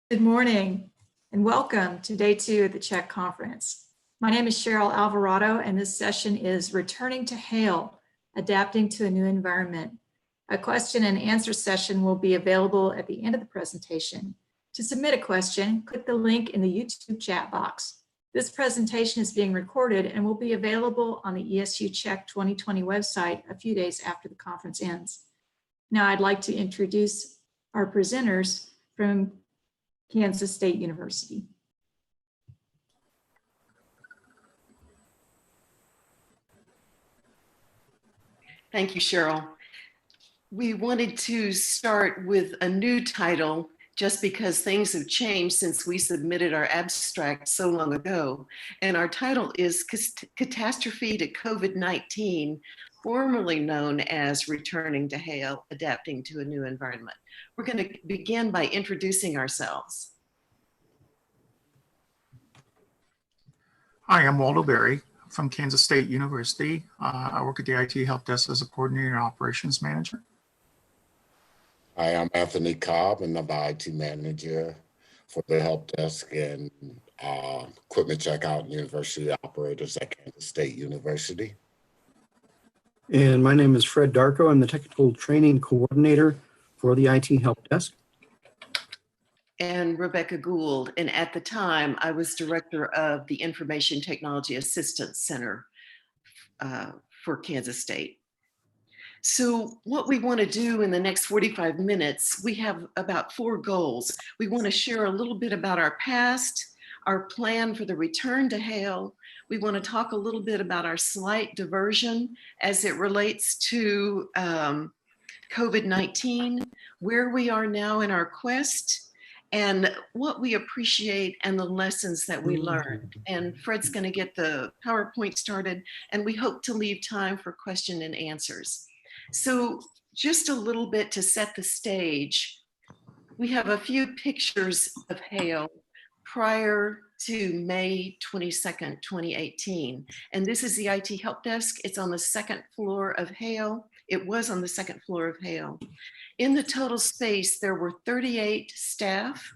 Good morning and welcome to day 2 of the CHECK conference. My name is Cheryl Alvarado and this session is Returning to Hale, Adapting to a New Environment. A question and answer session will be available at the end of the presentation. To submit a question, click the link in the YouTube chat box. This presentation is being recorded and will be available on the ESU CHECK 2020 website a few days after the conference ends. Now I'd like to introduce our presenters from Kansas State University. Thank you, Cheryl. We wanted to start with a new title just because things have changed since we submitted our abstract so long ago. And our title is Catastrophe to COVID-19, formerly known as Returning to Hale, Adapting to a New Environment. We're going to begin by introducing ourselves. Hi, I'm Waldo Berry from Kansas State University. I work at the IT Help Desk as a coordinator and operations manager. Hi, I'm Anthony Cobb, and I'm the IT manager for the help desk and equipment checkout university operators at Kansas State University. And my name is Fred Darkow. I'm the technical training coordinator for the IT Help Desk. And Rebecca Gould, and at the time I was director of the Information Technology Assistance Center for Kansas State. So what we want to do in the next 45 minutes, we have about 4 goals. We want to share a little bit about our past, our plan for the return to Hale. We want to talk a little bit about our slight diversion as it relates to COVID-19, where we are now in our quest, and what we appreciate and the lessons that we learned. And Fred's going to get the PowerPoint started, and we hope to leave time for question and answers. So just a little bit to set the stage, we have a few pictures of Hale prior to May 22nd, 2018. And this is the IT Help Desk. It's on the 2nd floor of Hale. It was on the 2nd floor of Hale. In the total space, there were 38 staff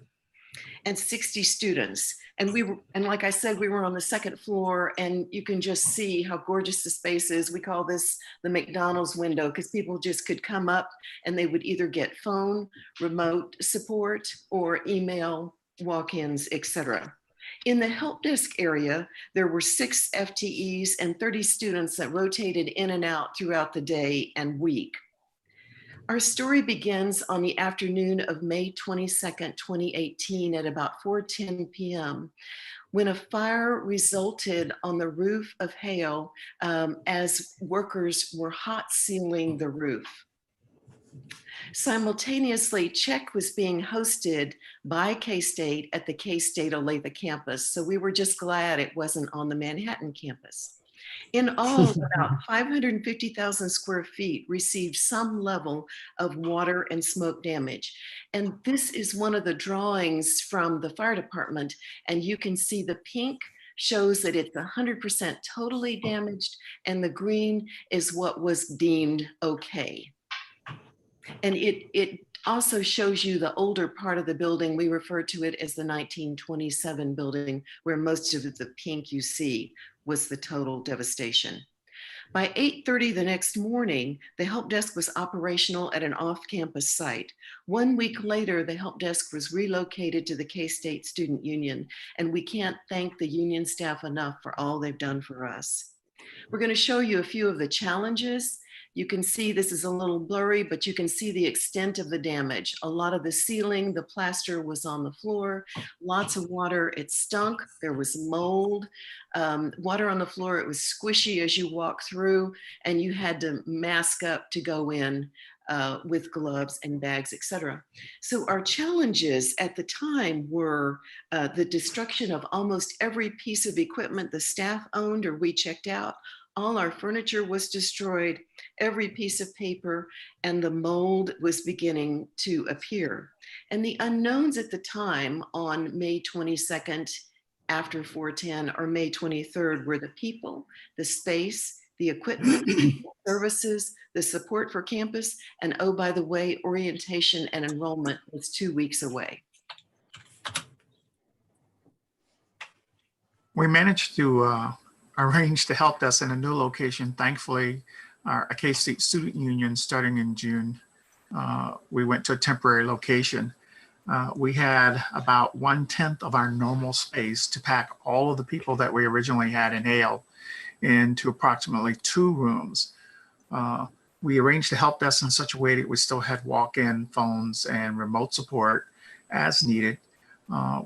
and 60 students. And like I said, we were on the 2nd floor, and you can just see how gorgeous the space is. We call this the McDonald's window because people just could come up and they would either get phone, remote support, or email walk-ins, etc. In the help desk area, there were 6 FTEs and 30 students that rotated in and out throughout the day and week. Our story begins on the afternoon of May 22nd, 2018 at about 4:10 p.m. when a fire resulted on the roof of Hale as workers were hot sealing the roof. Simultaneously, CHECK was being hosted by K-State at the K-State Olathe campus, so we were just glad it wasn't on the Manhattan campus. In all, about 550,000 square feet received some level of water and smoke damage. And this is one of the drawings from the fire department, and you can see the pink shows that it's 100% totally damaged, and the green is what was deemed okay. And it also shows you the older part of the building. We refer to it as the 1927 building, where most of the pink you see was the total devastation. By 8:30 the next morning, the help desk was operational at an off-campus site. 1 week later, the help desk was relocated to the K-State Student Union, and we can't thank the union staff enough for all they've done for us. We're going to show you a few of the challenges. You can see this is a little blurry, but you can see the extent of the damage. A lot of the ceiling, the plaster was on the floor, lots of water, it stunk, there was mold, water on the floor, it was squishy as you walk through, and you had to mask up to go in with gloves and bags, etc. So our challenges at the time were the destruction of almost every piece of equipment the staff owned or we checked out. All our furniture was destroyed, every piece of paper, and the mold was beginning to appear. And the unknowns at the time on May 22nd, after 4:10, or May 23rd were the people, the space, the equipment, services, the support for campus, and oh, by the way, orientation and enrollment was 2 weeks away. We managed to arrange the help desk in a new location. Thankfully, a K-State student union starting in June, we went to a temporary location. We had about 1/10 of our normal space to pack all of the people that we originally had in Hale into approximately 2 rooms. We arranged the help desk in such a way that we still had walk-in phones and remote support as needed.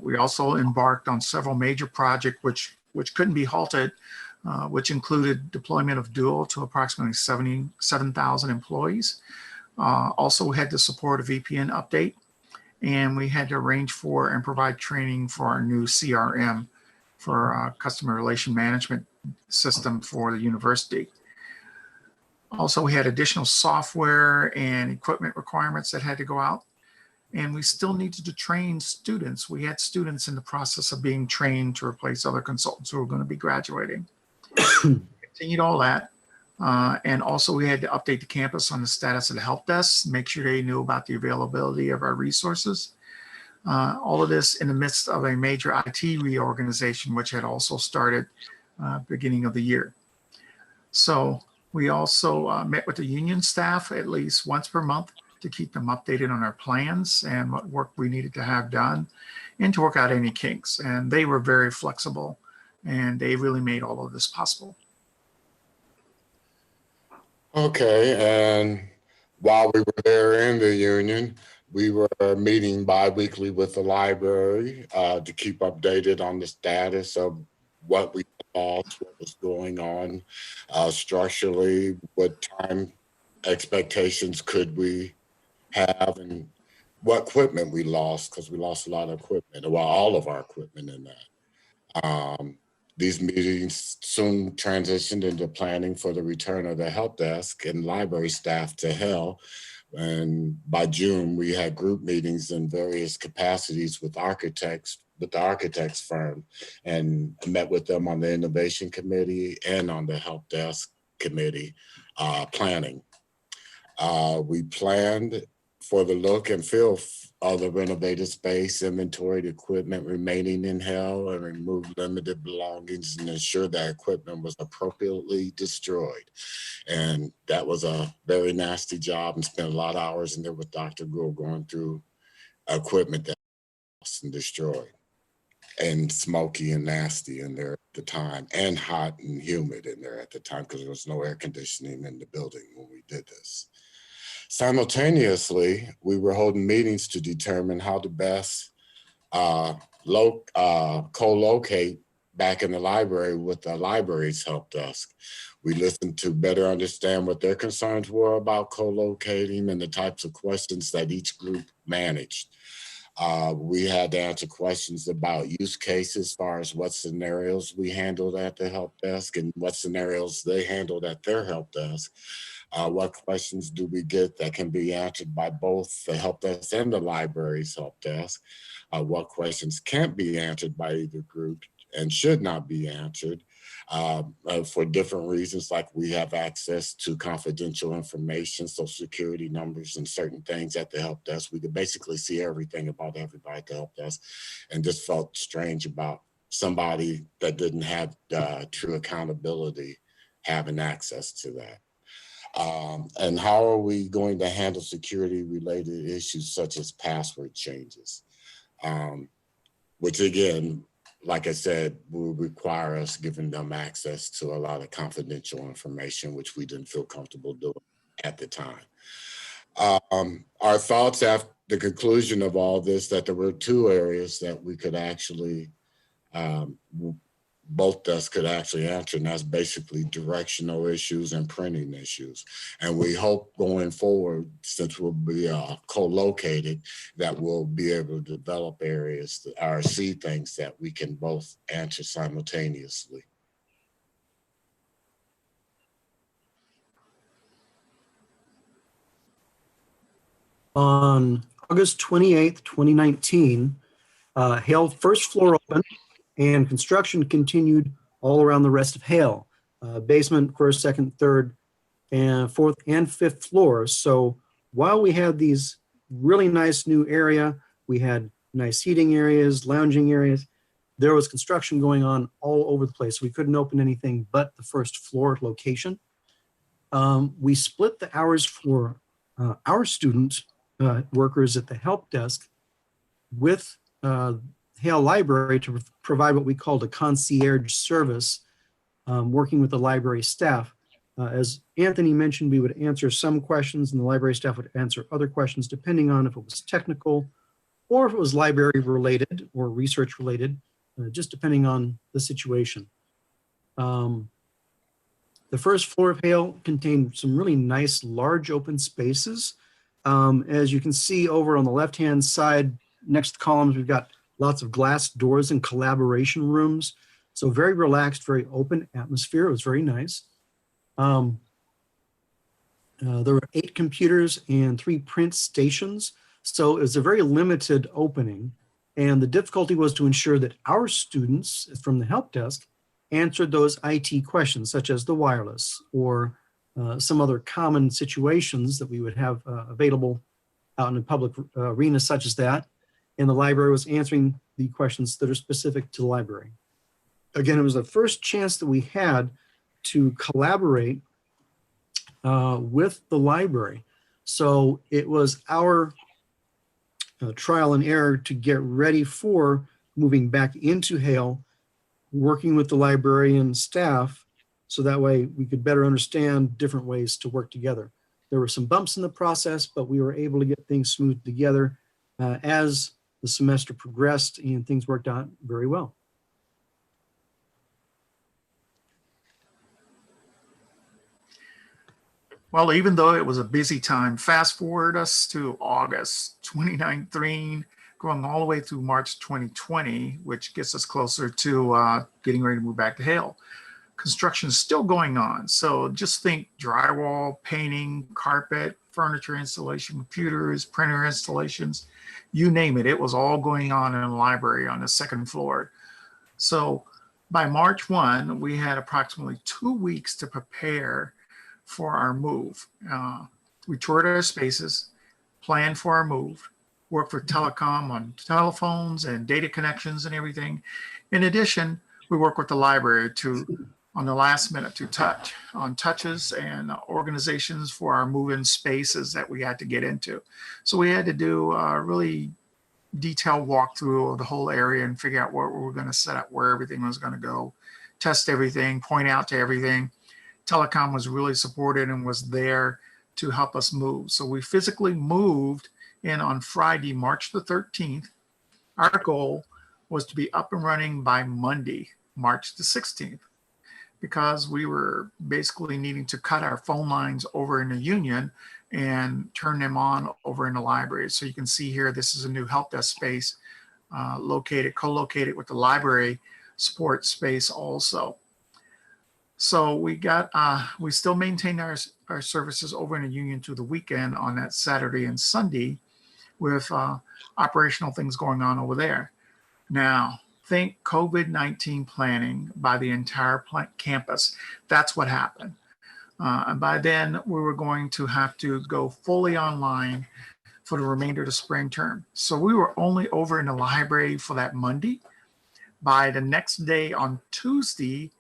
We also embarked on several major projects which couldn't be halted, which included deployment of Dual to approximately 77,000 employees. Also, we had to support a VPN update, and we had to arrange for and provide training for our new CRM for our customer relation management system for the university. Also, we had additional software and equipment requirements that had to go out, and we still needed to train students. We had students in the process of being trained to replace other consultants who were going to be graduating. Continued all that. And also we had to update the campus on the status of the help desk, make sure they knew about the availability of our resources. All of this in the midst of a major IT reorganization, which had also started beginning of the year. So we also met with the union staff at least once per month to keep them updated on our plans and what work we needed to have done and to work out any kinks. And they were very flexible, and they really made all of this possible. Okay, and while we were there in the union, we were meeting bi-weekly with the library to keep updated on the status of what we lost, what was going on structurally, what time expectations could we have, and what equipment we lost, because we lost a lot of equipment, well, all of our equipment in that. These meetings soon transitioned into planning for the return of the help desk and library staff to Hale. And by June, we had group meetings in various capacities with architects, with the architects firm, and met with them on the innovation committee and on the help desk committee planning. We planned for the look and feel of the renovated space, inventoried equipment remaining in Hale, and removed limited belongings and ensure that equipment was appropriately destroyed. And that was a very nasty job, and spent a lot of hours in there with Dr. Gould going through equipment that was lost and destroyed, and smoky and nasty in there at the time, and hot and humid in there at the time because there was no air conditioning in the building when we did this. Simultaneously, we were holding meetings to determine how to best co-locate back in the library with the library's help desk. We listened to better understand what their concerns were about co-locating and the types of questions that each group managed. We had to answer questions about use cases as far as what scenarios we handled at the help desk and what scenarios they handled at their help desk. What questions do we get that can be answered by both the help desk and the library's help desk? What questions can't be answered by either group and should not be answered for different reasons, like we have access to confidential information, social security numbers, and certain things at the help desk. We could basically see everything about everybody at the help desk, and just felt strange about somebody that didn't have true accountability having access to that. And how are we going to handle security related issues such as password changes? Which again, like I said, will require us giving them access to a lot of confidential information, which we didn't feel comfortable doing at the time. Our thoughts after the conclusion of all this, that there were 2 areas that we could actually both desks could actually answer, and that's basically directional issues and printing issues. And we hope going forward, since we'll be co-located, that we'll be able to develop areas or see things that we can both answer simultaneously. On August 28th, 2019, Hale first floor opened and construction continued all around the rest of Hale. Basement, first, second, third, and fourth and fifth floors. So while we had these really nice new area, we had nice seating areas, lounging areas, there was construction going on all over the place. We couldn't open anything but the first floor location. We split the hours for our student workers at the help desk with Hale Library to provide what we called a concierge service, working with the library staff. As Anthony mentioned, we would answer some questions and the library staff would answer other questions depending on if it was technical or if it was library related or research related, just depending on the situation. The first floor of Hale contained some really nice large open spaces. As you can see over on the left-hand side, next to the columns, we've got lots of glass doors and collaboration rooms. So very relaxed, very open atmosphere. It was very nice. There were 8 computers and 3 print stations. So it was a very limited opening. And the difficulty was to ensure that our students from the help desk answered those IT questions, such as the wireless or some other common situations that we would have available out in a public arena such as that. And the library was answering the questions that are specific to the library. Again, it was the first chance that we had to collaborate with the library. So it was our trial and error to get ready for moving back into Hale, working with the librarian staff, so that way we could better understand different ways to work together. There were some bumps in the process, but we were able to get things smoothed together as the semester progressed, and things worked out very well. Well, even though it was a busy time, fast forward us to August 2019, going all the way through March 2020, which gets us closer to getting ready to move back to Hale. Construction is still going on. So just think drywall, painting, carpet, furniture installation, computers, printer installations, you name it. It was all going on in the library on the second floor. So by March 1, we had approximately 2 weeks to prepare for our move. We toured our spaces, planned for our move, worked for telecom on telephones and data connections and everything. In addition, we work with the library on the last minute to touch on touches and organizations for our move-in spaces that we had to get into. So we had to do a really detailed walkthrough of the whole area and figure out what we were going to set up, where everything was going to go, test everything, point out to everything. Telecom was really supported and was there to help us move. So we physically moved in on Friday, March the 13th. Our goal was to be up and running by Monday, March the 16th, because we were basically needing to cut our phone lines over in the union and turn them on over in the library. So you can see here, this is a new help desk space co-located with the library support space also. So we still maintain our services over in the union through the weekend on that Saturday and Sunday with operational things going on over there. Now, think COVID-19 planning by the entire campus. That's what happened. And by then, we were going to have to go fully online for the remainder of the spring term. So we were only over in the library for that Monday. By the next day on Tuesday,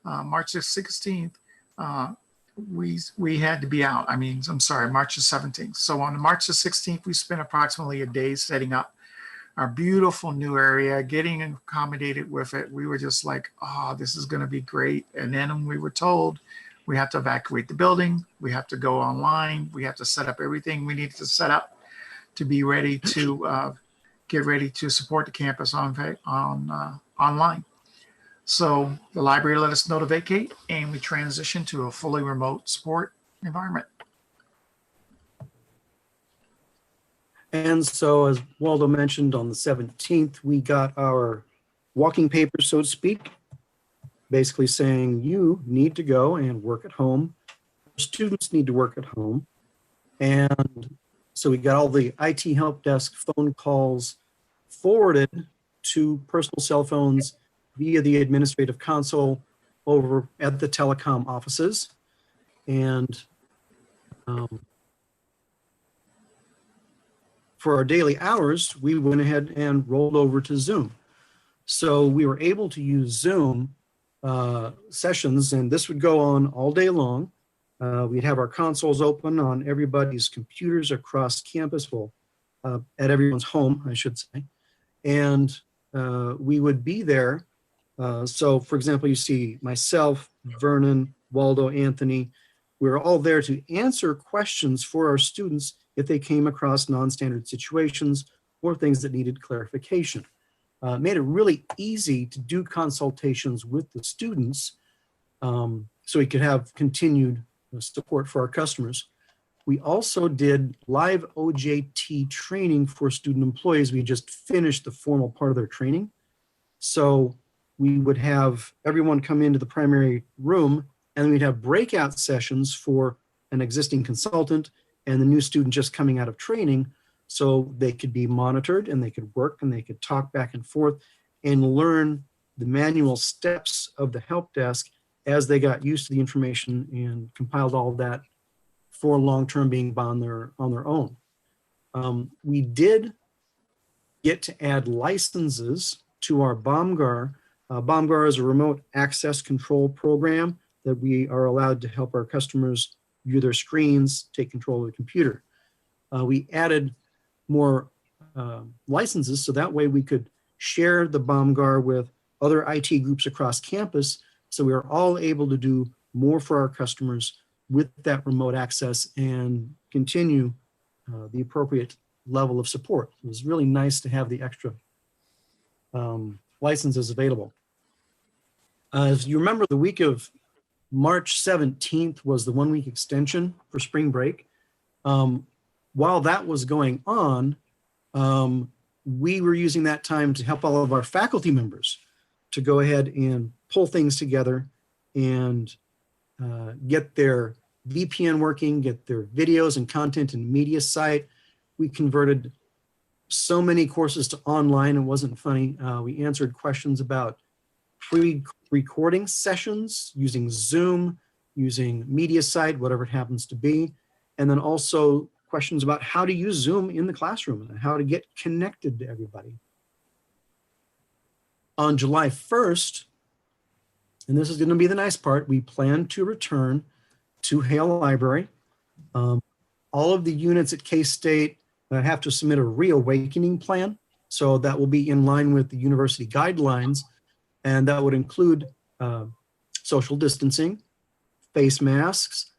March the 16th, we had to be out. March the 17th. So on March the 16th, we spent approximately a day setting up our beautiful new area, getting accommodated with it. We were just like, oh, this is going to be great. And then we were told we have to evacuate the building. We have to go online. We have to set up everything we needed to set up to be ready to get ready to support the campus online. So the library let us know to vacate, and we transitioned to a fully remote support environment. And so, as Waldo mentioned, on the 17th, we got our walking papers, so to speak, basically saying you need to go and work at home. Students need to work at home. And so we got all the IT help desk phone calls forwarded to personal cell phones via the administrative console over at the telecom offices. And for our daily hours, we went ahead and rolled over to Zoom. So we were able to use Zoom sessions, and this would go on all day long. We'd have our consoles open on everybody's computers across campus, well, at everyone's home, I should say. And we would be there. So for example, you see myself, Vernon, Waldo, Anthony, we're all there to answer questions for our students if they came across non-standard situations or things that needed clarification. Made it really easy to do consultations with the students so we could have continued support for our customers. We also did live OJT training for student employees. We just finished the formal part of their training. So we would have everyone come into the primary room, and we'd have breakout sessions for an existing consultant and the new student just coming out of training, so they could be monitored and they could work and they could talk back and forth and learn the manual steps of the help desk as they got used to the information and compiled all of that for long-term being on their own. We did get to add licenses to our BOMGAR. BOMGAR is a remote access control program that we are allowed to help our customers view their screens, take control of the computer. We added more licenses so that way we could share the BOMGAR with other IT groups across campus, so we are all able to do more for our customers with that remote access and continue the appropriate level of support. It was really nice to have the extra licenses available. As you remember, the week of March 17th was the 1-week extension for spring break. While that was going on, we were using that time to help all of our faculty members to go ahead and pull things together and get their VPN working, get their videos and content and media site. We converted so many courses to online, it wasn't funny. We answered questions about pre-recording sessions using Zoom, using media site, whatever it happens to be. And then also questions about how to use Zoom in the classroom and how to get connected to everybody. On July 1st, and this is going to be the nice part, we plan to return to Hale Library. All of the units at K-State have to submit a reawakening plan. So that will be in line with the university guidelines. And that would include social distancing, face masks,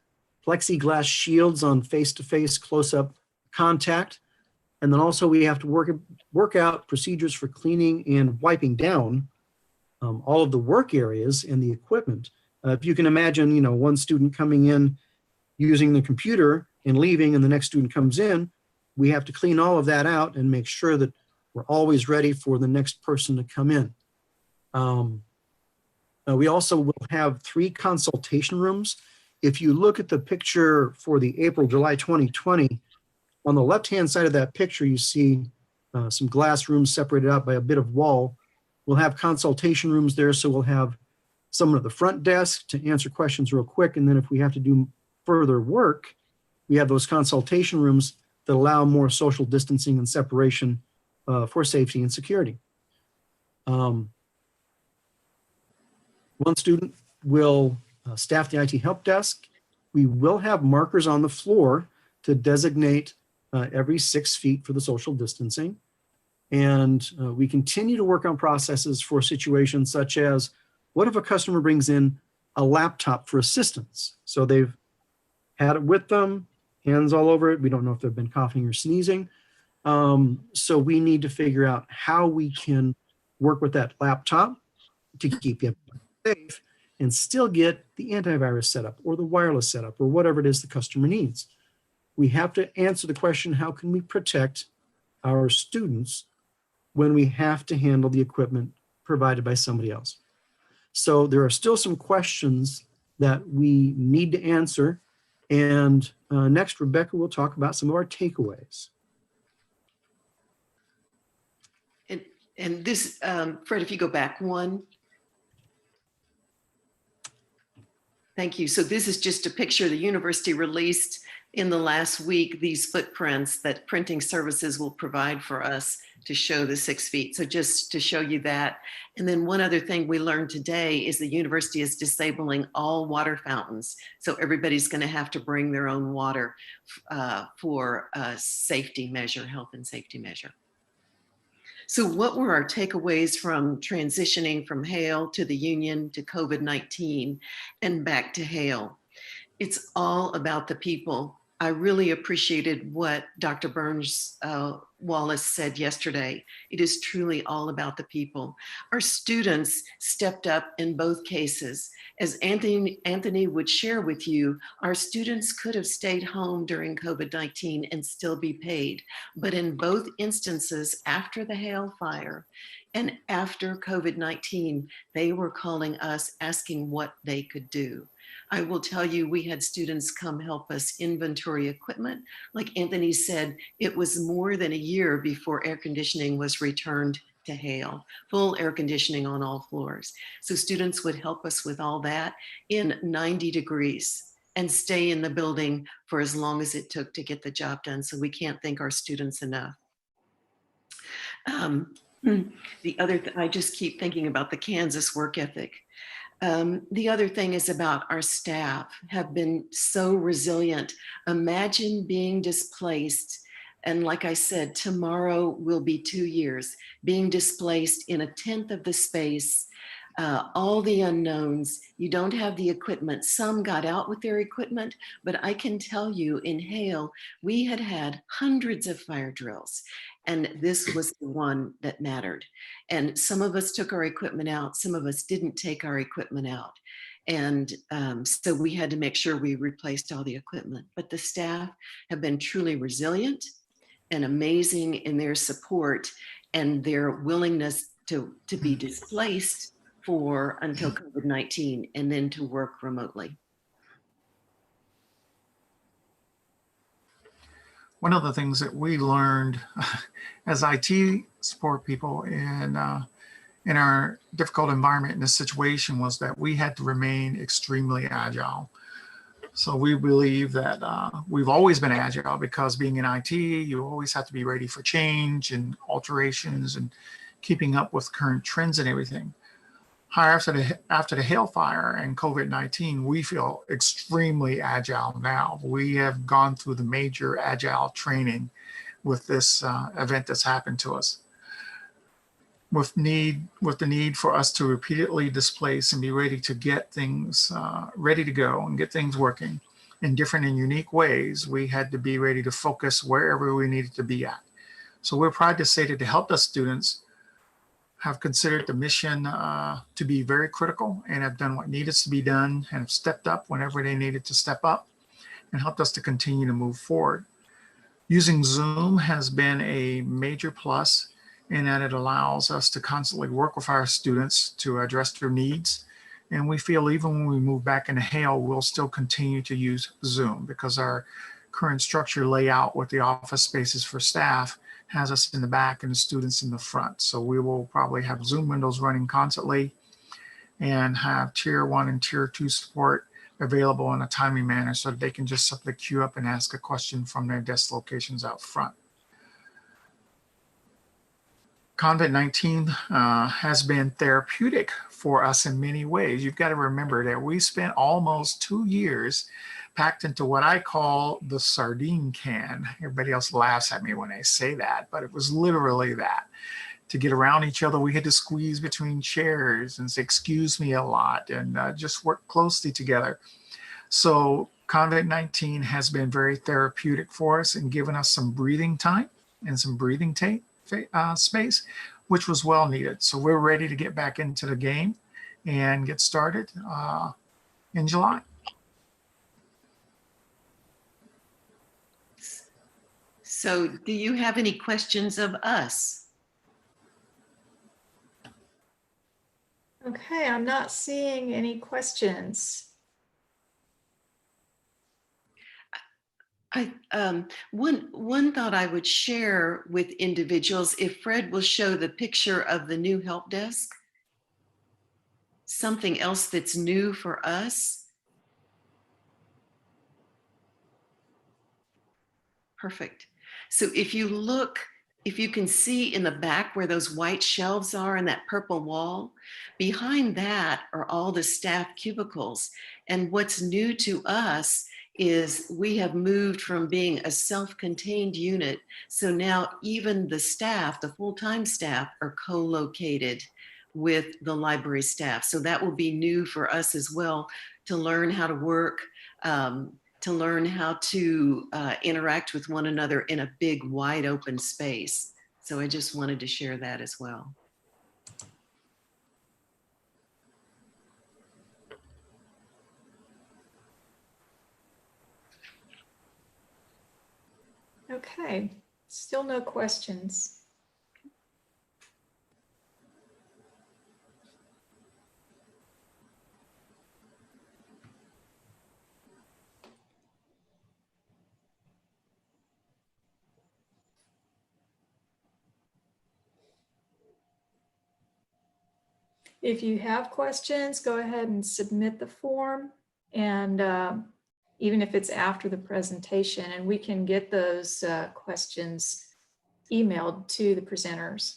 plexiglass shields on face-to-face close-up contact. And then also we have to work out procedures for cleaning and wiping down all of the work areas and the equipment. If you can imagine, one student coming in using the computer and leaving, and the next student comes in, we have to clean all of that out and make sure that we're always ready for the next person to come in. We also will have 3 consultation rooms. If you look at the picture for the April-July 2020, on the left-hand side of that picture, you see some glass rooms separated out by a bit of wall. We'll have consultation rooms there, so we'll have someone at the front desk to answer questions real quick, and then if we have to do further work, we have those consultation rooms that allow more social distancing and separation for safety and security. One student will staff the IT help desk. We will have markers on the floor to designate every 6 feet for the social distancing. And we continue to work on processes for situations such as, what if a customer brings in a laptop for assistance? So they've had it with them, hands all over it. We don't know if they've been coughing or sneezing. So we need to figure out how we can work with that laptop to keep you safe and still get the antivirus setup or the wireless setup or whatever it is the customer needs. We have to answer the question, how can we protect our students when we have to handle the equipment provided by somebody else? So there are still some questions that we need to answer. And next, Rebecca will talk about some of our takeaways. And this, Fred, if you go back one. Thank you. So this is just a picture the university released in the last week, these footprints that printing services will provide for us to show the 6 feet. So just to show you that. And then one other thing we learned today is the university is disabling all water fountains. So everybody's going to have to bring their own water for a safety measure, health and safety measure. So what were our takeaways from transitioning from Hale to the union to COVID-19 and back to Hale? It's all about the people. I really appreciated what Dr. Burns Wallace said yesterday. It is truly all about the people. Our students stepped up in both cases. As Anthony would share with you, our students could have stayed home during COVID-19 and still be paid. But in both instances, after the Hale fire and after COVID-19, they were calling us asking what they could do. I will tell you, we had students come help us inventory equipment. Like Anthony said, it was more than a year before air conditioning was returned to Hale, full air conditioning on all floors. So students would help us with all that in 90 degrees and stay in the building for as long as it took to get the job done. So we can't thank our students enough. The other, I just keep thinking about the Kansas work ethic. The other thing is about our staff have been so resilient. Imagine being displaced. And like I said, tomorrow will be 2 years being displaced in a 1/10 of the space, all the unknowns. You don't have the equipment. Some got out with their equipment, but I can tell you in Hale, we had had hundreds of fire drills. And this was the one that mattered. And some of us took our equipment out. Some of us didn't take our equipment out. And so we had to make sure we replaced all the equipment. But the staff have been truly resilient and amazing in their support and their willingness to be displaced for until COVID-19 and then to work remotely. One of the things that we learned as IT support people in our difficult environment in this situation was that we had to remain extremely agile. So we believe that we've always been agile because being in IT, you always have to be ready for change and alterations and keeping up with current trends and everything. However, after the Hale fire and COVID-19, we feel extremely agile now. We have gone through the major agile training with this event that's happened to us. With the need for us to repeatedly displace and be ready to get things ready to go and get things working in different and unique ways, we had to be ready to focus wherever we needed to be at. So we're proud to say that the help desk students have considered the mission to be very critical and have done what needed to be done and have stepped up whenever they needed to step up and helped us to continue to move forward. Using Zoom has been a major plus in that it allows us to constantly work with our students to address their needs. And we feel even when we move back into Hale, we'll still continue to use Zoom because our current structure layout with the office spaces for staff has us in the back and the students in the front. So we will probably have Zoom windows running constantly and have tier 1 and tier 2 support available in a timely manner so that they can just simply queue up and ask a question from their desk locations out front. COVID-19 has been therapeutic for us in many ways. You've got to remember that we spent almost 2 years packed into what I call the sardine can. Everybody else laughs at me when I say that, but it was literally that. To get around each other, we had to squeeze between chairs and say, excuse me a lot, and just work closely together. So COVID-19 has been very therapeutic for us and given us some breathing time and some breathing space, which was well needed. So we're ready to get back into the game and get started in July. So do you have any questions of us? Okay, I'm not seeing any questions. One thought I would share with individuals, if Fred will show the picture of the new help desk, something else that's new for us. Perfect. So if you look if you can see in the back where those white shelves are and that purple wall, behind that are all the staff cubicles. And what's new to us is we have moved from being a self-contained unit. So now even the staff, the full-time staff, are co-located with the library staff. So that will be new for us as well, to learn how to work, to learn how to interact with one another in a big, wide open space. So I just wanted to share that as well. Okay, still no questions. If you have questions, go ahead and submit the form, and even if it's after the presentation, and we can get those questions emailed to the presenters.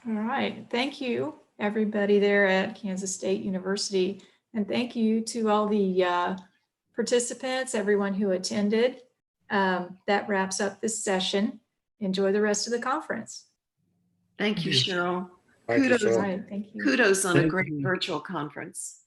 All right, thank you everybody there at Kansas State University, and thank you to all the participants, everyone who attended. That wraps up this session. Enjoy the rest of the conference. Thank you, Yes. Cheryl. Thank you, Kudos, Cheryl. All right, thank you. kudos on a Thank great you. virtual conference.